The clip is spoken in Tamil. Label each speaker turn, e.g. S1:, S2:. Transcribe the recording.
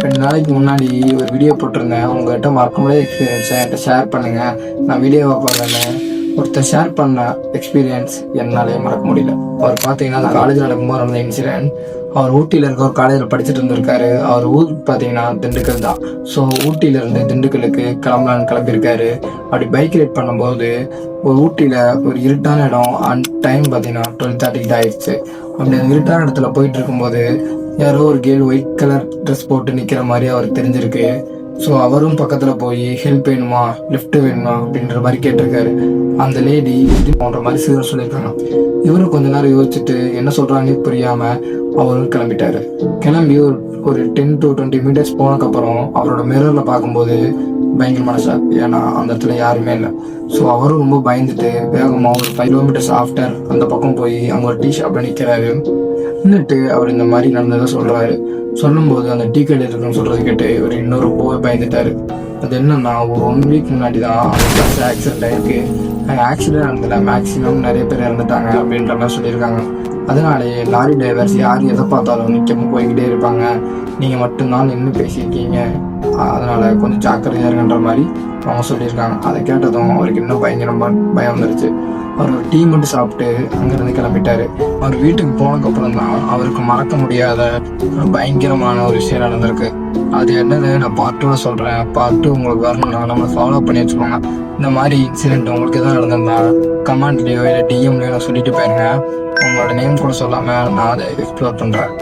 S1: 2 நாளைக்கு முன்னாடி ஒரு வீடியோ போட்டிருந்தேன். உங்கள்கிட்ட மறக்க முடியாத எக்ஸ்பீரியன்ஸை என்கிட்ட ஷேர் பண்ணுங்கள், நான் வீடியோவை பார்க்குறேன்னு ஒருத்தர் ஷேர் பண்ண எக்ஸ்பீரியன்ஸ் என்னாலே மறக்க முடியல. அவர் பார்த்தீங்கன்னா அந்த காலேஜில் நடக்கும்போது நடந்த இன்சிடென்ட். அவர் ஊட்டியில் இருக்க ஒரு காலேஜில் படிச்சுட்டு இருந்திருக்காரு. அவர் ஊர் பார்த்தீங்கன்னா திண்டுக்கல் தான். ஸோ ஊட்டியிலேருந்து திண்டுக்கலுக்கு கிளம்பியிருக்காரு. அப்படி பைக் ரைட் பண்ணும்போது ஒரு ஊட்டியில் ஒரு இருட்டான இடம், டைம் பார்த்தீங்கன்னா 12:30 ஆயிடுச்சு. அப்படி அந்த இருட்டான இடத்துல போயிட்டு இருக்கும்போது யாரோ ஒரு கேர்ள் ஒயிட் கலர் ட்ரெஸ் போட்டு நிற்கிற மாதிரி அவருக்கு தெரிஞ்சிருக்கு. ஸோ அவரும் பக்கத்தில் போய் ஹெல்ப் வேணுமா, லிஃப்ட் வேணுமா அப்படின்ற மாதிரி கேட்டிருக்காரு. அந்த லேடி இது போன்ற மாதிரி சொல்லியிருக்காங்க. இவரும் கொஞ்ச நேரம் யோசிச்சுட்டு என்ன சொல்கிறாங்கன்னு புரியாமல் அவரும் கிளம்பிட்டாரு. கிளம்பி ஒரு 10 to 20 மீட்டர்ஸ் போனதுக்கப்புறம் அவரோட மிரரில் பார்க்கும்போது பயங்கரமான ஷாக். ஏன்னா அந்த இடத்துல யாருமே இல்லை. ஸோ அவரும் ரொம்ப பயந்துட்டு வேகமாக ஒரு 5 kilometers ஆஃப்டர் அந்த பக்கம் போய் அங்கே ஒரு டீ ஷாப்பில் நிற்கிறாரு. நின்றுட்டு அவர் இந்த மாதிரி நடந்ததை சொல்கிறாரு. சொல்லும்போது அந்த டீ கடையில் இருக்குன்னு சொல்கிறது கேட்டு இவர் இன்னொரு போய் பயந்துட்டாரு. அது என்னன்னா, ஒரு 1 week முன்னாடி தான் அந்த பஸ் ஆக்சிடென்ட் ஆயிருக்கு. ஆக்சிடென்ட் நடந்ததில்ல, மேக்ஸிமம் நிறைய பேர் இறந்துட்டாங்க அப்படின்ற மாதிரி சொல்லியிருக்காங்க. அதனாலேயே லாரி டிரைவர்ஸ் யார் எதை பார்த்தாலும் நிற்காம போய்கிட்டே இருப்பாங்க. நீங்கள் மட்டும்தான் நின்று பேசியிருக்கீங்க, அதனால் கொஞ்சம் ஜாக்கிரதையாக இருக்குன்ற மாதிரி அவங்க சொல்லியிருக்காங்க. அதை கேட்டதும் அவருக்கு இன்னும் பயம் வந்துருச்சு. அவர் ஒரு டீ மட்டும் சாப்பிட்டு அங்கேருந்து கிளம்பிட்டாரு. அவர் வீட்டுக்கு போனதுக்கப்புறம் தான் அவருக்கு மறக்க முடியாத பயங்கரமான ஒரு விஷயம் நடந்திருக்கு. அது என்னது நான் பார்ட் 2 சொல்கிறேன். பார்ட் 2 உங்களுக்கு வரணும்னா நம்மளை ஃபாலோ பண்ணி வச்சுக்கோங்க. இந்த மாதிரி இன்சிடென்ட் உங்களுக்கு எதாவது நடந்திருந்தா கமெண்ட்லேயோ இல்லை டிஎம்லேயோ நான் சொல்லிட்டு போயிருங்க. உங்களோட நேம் கூட சொல்லாமல் நான் அதை எக்ஸ்ப்ளோர் பண்ணுறேன்.